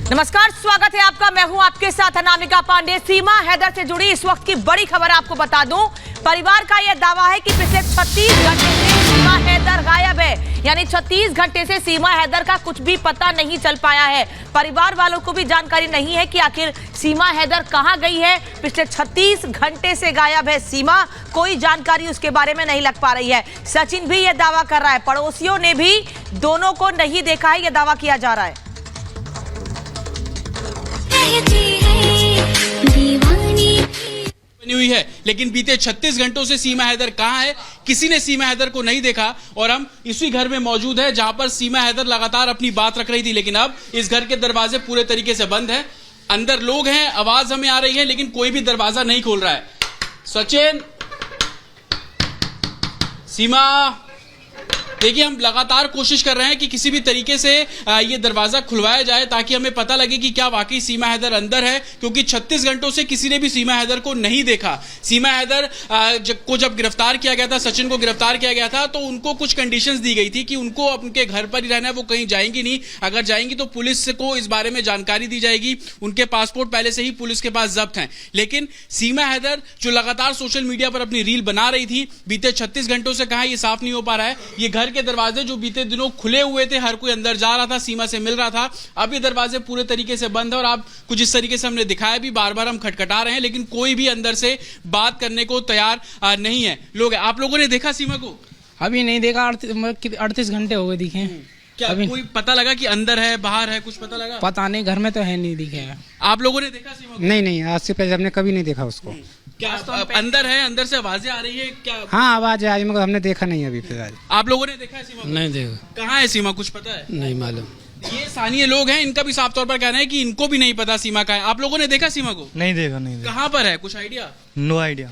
नमस्कार, स्वागत है आपका। मैं हूं आपके साथ अनामिका पांडे। सीमा हैदर से जुड़ी इस वक्त की बड़ी खबर आपको बता दूं। परिवार का यह दावा है कि पिछले 36 घंटे से सीमा हैदर गायब है, यानी 36 घंटे से सीमा हैदर का कुछ भी पता नहीं चल पाया है। परिवार वालों को भी जानकारी नहीं है कि आखिर सीमा हैदर कहां गई है। पिछले 36 घंटे से गायब है सीमा, कोई जानकारी उसके बारे में नहीं लग पा रही है। सचिन भी यह दावा कर रहा है, पड़ोसियों ने भी दोनों को नहीं देखा है, यह दावा किया जा रहा है। बनी हुई है, लेकिन बीते 36 घंटों से सीमा हैदर कहां है, किसी ने सीमा हैदर को नहीं देखा। और हम इसी घर में मौजूद है जहां पर सीमा हैदर लगातार अपनी बात रख रही थी, लेकिन अब इस घर के दरवाजे पूरे तरीके से बंद हैं। अंदर लोग हैं, आवाज हमें आ रही है, लेकिन कोई भी दरवाजा नहीं खोल रहा है। सचिन, सीमा, देखिए हम लगातार कोशिश कर रहे हैं कि किसी भी तरीके से ये दरवाजा खुलवाया जाए ताकि हमें पता लगे कि क्या वाकई सीमा हैदर अंदर है, क्योंकि 36 घंटों से किसी ने भी सीमा हैदर को नहीं देखा। सीमा हैदर को जब गिरफ्तार किया गया था, सचिन को गिरफ्तार किया गया था, तो उनको कुछ कंडीशंस दी गई थी कि उनको उनके घर पर ही रहना है, वो कहीं जाएंगी नहीं। अगर जाएंगी तो पुलिस को इस बारे में जानकारी दी जाएगी। उनके पासपोर्ट पहले से ही पुलिस के पास जब्त हैं। लेकिन सीमा हैदर जो लगातार सोशल मीडिया पर अपनी रील बना रही थी, बीते 36 घंटों से कहां, ये साफ नहीं हो पा रहा है। ये घर के दरवाजे जो बीते दिनों खुले हुए थे, हर कोई अंदर जा रहा था, सीमा से मिल रहा था, अब ये दरवाजे पूरे तरीके से बंद है। और आप कुछ इस तरीके से हमने दिखाया भी, बार बार हम खटखटा रहे हैं, लेकिन कोई भी अंदर से बात करने को तैयार नहीं है। लोग, आप लोगों ने देखा सीमा को? अभी नहीं देखा, 38 घंटे हो गए दिखे। क्या अभी कोई पता लगा कि अंदर है, बाहर है, कुछ पता लगा? पता नहीं, घर में तो है नहीं दिखे। आप लोगों ने देखा सीमा को? नहीं, आज से पहले हमने कभी नहीं देखा उसको। क्या अंदर है? अंदर से आवाजें आ रही है क्या? हाँ, आवाज आई, मगर हमने देखा नहीं अभी फिलहाल। आप लोगों ने देखा है सीमा को? नहीं देखा। कहाँ है सीमा, कुछ पता है? नहीं मालूम। ये स्थानीय लोग हैं, इनका भी साफ तौर पर कहना है कि इनको भी नहीं पता सीमा का है। आप लोगों ने देखा सीमा को? नहीं देखा। कहाँ पर है, कुछ आइडिया? No idea.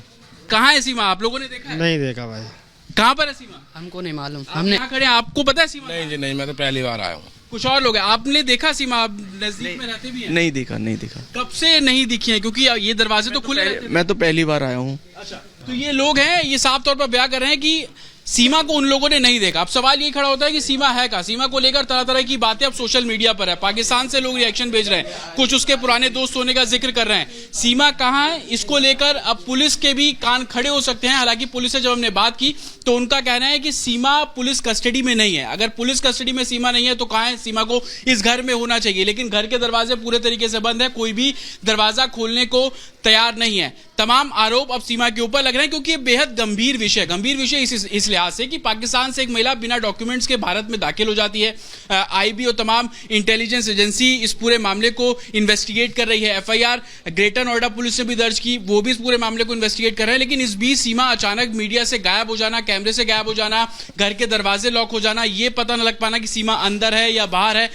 कहाँ है सीमा, आप लोगों ने देखा है? नहीं देखा भाई। कहाँ पर है सीमा? हमको नहीं मालूम। हमने यहाँ खड़े हैं, आपको पता है सीमा? नहीं जी नहीं, मैं तो पहली बार आया हूँ। कुछ और लोग हैं, आपने देखा सीमा? आप नजदीक में रहते भी हैं? नहीं देखा। कब से नहीं दिखी है, क्योंकि ये दरवाजे तो खुले रहते थे। मैं तो पहली बार आया हूँ। अच्छा, तो ये लोग हैं, ये साफ तौर पर बयान कर रहे हैं कि सीमा को उन लोगों ने नहीं देखा। अब सवाल ये खड़ा होता है कि सीमा है कहाँ? सीमा को लेकर तरह तरह की बातें अब सोशल मीडिया पर है। पाकिस्तान से लोग रिएक्शन भेज रहे हैं, कुछ उसके पुराने दोस्त होने का जिक्र कर रहे हैं। सीमा कहाँ है, इसको लेकर अब पुलिस के भी कान खड़े हो सकते हैं। हालांकि पुलिस से जब हमने बात की तो उनका कहना है कि सीमा पुलिस कस्टडी में नहीं है। अगर पुलिस कस्टडी में सीमा नहीं है तो कहाँ है? सीमा को इस घर में होना चाहिए, लेकिन घर के दरवाजे पूरे तरीके से बंद है, कोई भी दरवाजा खोलने को तैयार नहीं है। तमाम आरोप अब सीमा के ऊपर लग रहे हैं, क्योंकि ये बेहद गंभीर विषय इस लिहाज से कि पाकिस्तान से एक महिला बिना डॉक्यूमेंट्स के भारत में दाखिल हो जाती है। आईबी और तमाम इंटेलिजेंस एजेंसी इस पूरे मामले को इन्वेस्टिगेट कर रही है। एफआईआर ग्रेटर नोएडा पुलिस ने भी दर्ज की, वो भी इस पूरे मामले को इन्वेस्टिगेट कर रहे हैं। लेकिन इस बीच सीमा अचानक मीडिया से गायब हो जाना, कैमरे से गायब हो जाना, घर के दरवाजे लॉक हो जाना, ये पता न लग पाना कि सीमा अंदर है या बाहर है।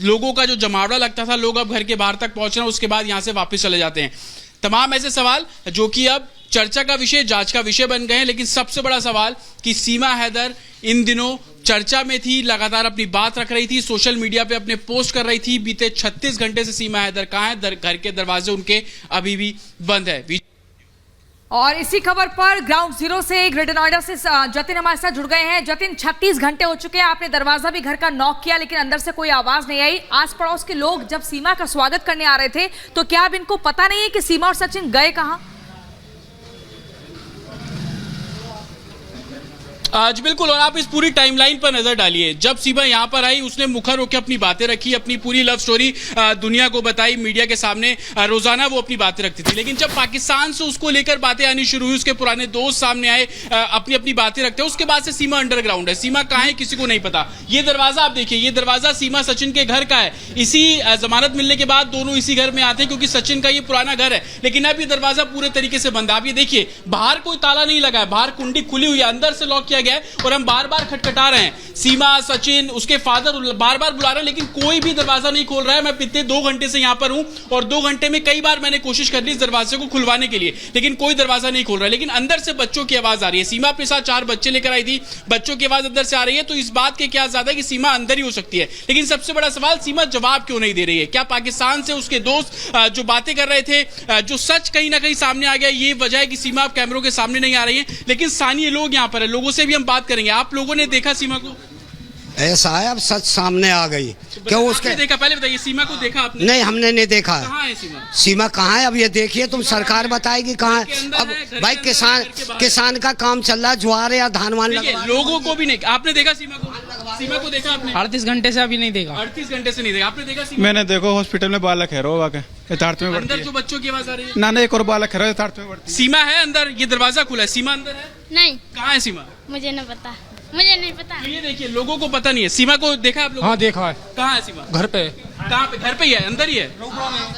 लोगों का जो जमावड़ा लगता था, लोग अब घर के बाहर तक पहुंच रहे हैं, उसके बाद यहां से वापस चले जाते हैं। तमाम ऐसे सवाल जो कि अब चर्चा का विषय, जांच का विषय बन गए हैं। लेकिन सबसे बड़ा सवाल कि सीमा हैदर इन दिनों चर्चा में थी, लगातार अपनी बात रख रही थी, सोशल मीडिया पे अपने पोस्ट कर रही थी। बीते 36 घंटे से सीमा हैदर कहां है? घर के दरवाजे उनके अभी भी बंद है। और इसी खबर पर ग्राउंड जीरो से ग्रेटर नोएडा से जतिन हमारे साथ जुड़ गए हैं। जतिन, 36 घंटे हो चुके हैं, आपने दरवाजा भी घर का नॉक किया, लेकिन अंदर से कोई आवाज नहीं आई। आस पड़ोस के लोग जब सीमा का स्वागत करने आ रहे थे तो क्या अब इनको पता नहीं है कि सीमा और सचिन गए कहां? आज बिल्कुल, और आप इस पूरी टाइमलाइन पर नजर डालिए। जब सीमा यहां पर आई, उसने मुखर होकर अपनी बातें रखी, अपनी पूरी लव स्टोरी दुनिया को बताई, मीडिया के सामने रोजाना वो अपनी बातें रखती थी। लेकिन जब पाकिस्तान से उसको लेकर बातें आनी शुरू हुई, उसके पुराने दोस्त सामने आए, अपनी अपनी बातें रखते हैं, उसके बाद से सीमा अंडरग्राउंड है। सीमा कहाँ है किसी को नहीं पता। ये दरवाजा आप देखिए, ये दरवाजा सीमा सचिन के घर का है। इसी जमानत मिलने के बाद दोनों इसी घर में आते हैं, क्योंकि सचिन का ये पुराना घर है। लेकिन अब ये दरवाजा पूरे तरीके से बंद है। आप ये देखिए, बाहर कोई ताला नहीं लगा है, बाहर कुंडी खुली हुई है, अंदर से लॉक किया गया है। और हम बार बार खटखटा रहे हैं, सीमा, सचिन, उसके फादर बार बार बुला रहे हैं, लेकिन कोई भी दरवाजा नहीं खोल रहा है। मैं पिछले 2 घंटे से यहां पर हूं और 2 घंटे में कई बार मैंने कोशिश कर ली इस दरवाजे को खुलवाने के लिए, लेकिन कोई दरवाजा नहीं खोल रहा है। लेकिन अंदर से बच्चों की आवाज आ रही है। सीमा अपने साथ 4 बच्चे लेकर आई थी, बच्चों की आवाज अंदर से आ रही है, तो इस बात के क्या ज्यादा है कि सीमा अंदर ही हो सकती है। लेकिन सबसे बड़ा सवाल, सीमा जवाब क्यों नहीं दे रही है? क्या पाकिस्तान से उसके दोस्त जो बातें कर रहे थे, जो सच कहीं ना कहीं सामने आ गया, ये वजह है कि सीमा अब कैमरों के सामने नहीं आ रही है? लेकिन स्थानीय लोग यहां पर है, लोगों से भी हम बात करेंगे। आप लोगों ने देखा सीमा को? ऐसा है, अब सच सामने आ गई। क्यों उसके आपने देखा, पहले बताइए, सीमा को देखा आपने? नहीं, हमने नहीं देखा। कहाँ है सीमा? सीमा कहाँ है अब ये देखिए, तुम सरकार बताएगी कहाँ है। अब भाई किसान का काम चल रहा है, ज्वार या धान वान लगा। लोगों को भी नहीं, आपने देखा सीमा को? सीमा को देखा आपने? 38 घंटे से अभी नहीं देखा। 38 घंटे से नहीं देखा, आपने देखा सीमा? मैंने देखो हॉस्पिटल में बालक है, रो के यथार्थ में अंदर जो बच्चों की आवाज आ रही है, ना एक और बालक है यथार्थ में बढ़ती। सीमा है अंदर, ये दरवाजा खुला है, सीमा अंदर है? नहीं, कहाँ है सीमा? मुझे नहीं पता, मुझे नहीं पता। तो ये देखिए, लोगों को पता नहीं है। सीमा को देखा आप लोग? हाँ देखा है। कहाँ है सीमा? घर पे। कहाँ पे? घर पे ही है, अंदर ही है?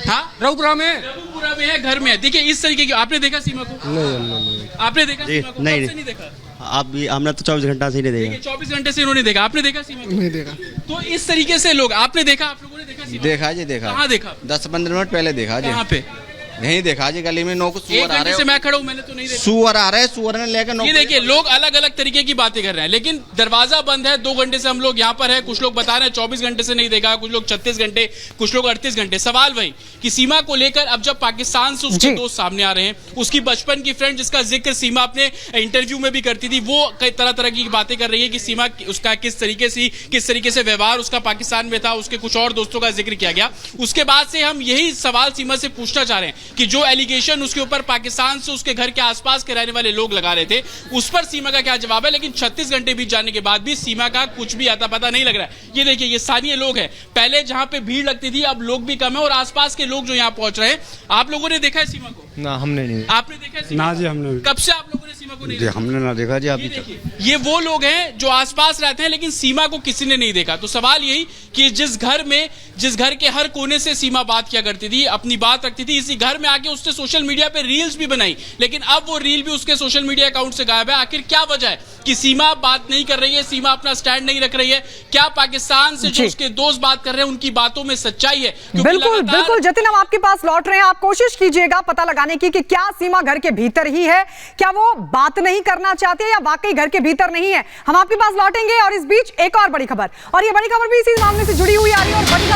हाँ, रघुपुरा में। रघुपुरा में है, घर में है। देखिए इस तरीके की, आपने देखा सीमा को? नहीं। आपने देखा सीमा को? नहीं, कब से नहीं देखा? आप भी, हमने तो 24 घंटा से ही नहीं देखा। 24 घंटे से इन्होंने देखा, आपने देखा सीमा को? नहीं देखा। तो इस तरीके से लोग, आपने देखा, आप लोगों ने देखा सीमा? देखा जी, देखा। कहाँ देखा? 10-15 मिनट पहले देखा जी। कहाँ पे? यहीं देखा जी, गली में। नो कुछ एक सुअर आ घंटे से रहे, मैं खड़ा हूँ, मैंने तो नहीं देखा। सुअर आ रहे, सुअर ने लेकर नो। ये देखिए, लोग अलग अलग तरीके की बातें कर रहे हैं, लेकिन दरवाजा बंद है। 2 घंटे से हम लोग यहाँ पर है। कुछ लोग बता रहे हैं 24 घंटे से नहीं देखा, कुछ लोग 36 घंटे, कुछ लोग 38 घंटे। सवाल वही कि सीमा को लेकर अब जब पाकिस्तान से उसके दोस्त सामने आ रहे हैं, उसकी बचपन की फ्रेंड जिसका जिक्र सीमा अपने इंटरव्यू में भी करती थी, वो कई तरह तरह की बातें कर रही है कि सीमा उसका किस तरीके से व्यवहार उसका पाकिस्तान में था। उसके कुछ और दोस्तों का जिक्र किया गया। उसके बाद से हम यही सवाल सीमा से पूछना चाह रहे हैं कि जो एलिगेशन उसके ऊपर पाकिस्तान से उसके घर के आसपास के रहने वाले लोग लगा रहे थे, उस पर सीमा का क्या जवाब है। लेकिन 36 घंटे बीत जाने के बाद भी सीमा का कुछ भी आता पता नहीं लग रहा है। ये देखिए, ये स्थानीय लोग हैं। पहले जहां पे भीड़ लगती थी, अब लोग भी कम है और आसपास के लोग जो यहाँ पहुंच रहे हैं। आप लोगों ने देखा है सीमा को? ना, हमने नहीं। आपने देखा है सीमा ना को? जी, हमने। कब से आप लोगों ने सीमा को नहीं देखा? हमने ना देखा जी ये अभी तक। देखिए, ये वो लोग हैं जो आसपास रहते हैं, लेकिन सीमा को किसी ने नहीं देखा। तो सवाल यही कि जिस घर के हर कोने से सीमा बात किया करती थी, अपनी बात रखती थी, इसी घर में आके उसने सोशल मीडिया पे रील्स भी बनाई, लेकिन अब वो रील भी उसके सोशल मीडिया अकाउंट से गायब है। आखिर क्या वजह है कि सीमा बात नहीं कर रही है, सीमा अपना स्टैंड नहीं रख रही है? क्या पाकिस्तान से जो उसके दोस्त बात कर रहे हैं, उनकी बातों में सच्चाई है? बिल्कुल बिल्कुल जतिन, हम आपके पास लौट रहे हैं। आप कोशिश कीजिएगा पता लगाने की कि क्या सीमा घर के भीतर ही है, क्या वो बात नहीं करना चाहते या वाकई घर के भीतर नहीं है। हम आपके पास लौटेंगे। और इस बीच एक और बड़ी खबर, और ये बड़ी खबर भी इसी मामले से जुड़ी हुई आ रही है। और बड़ी खबर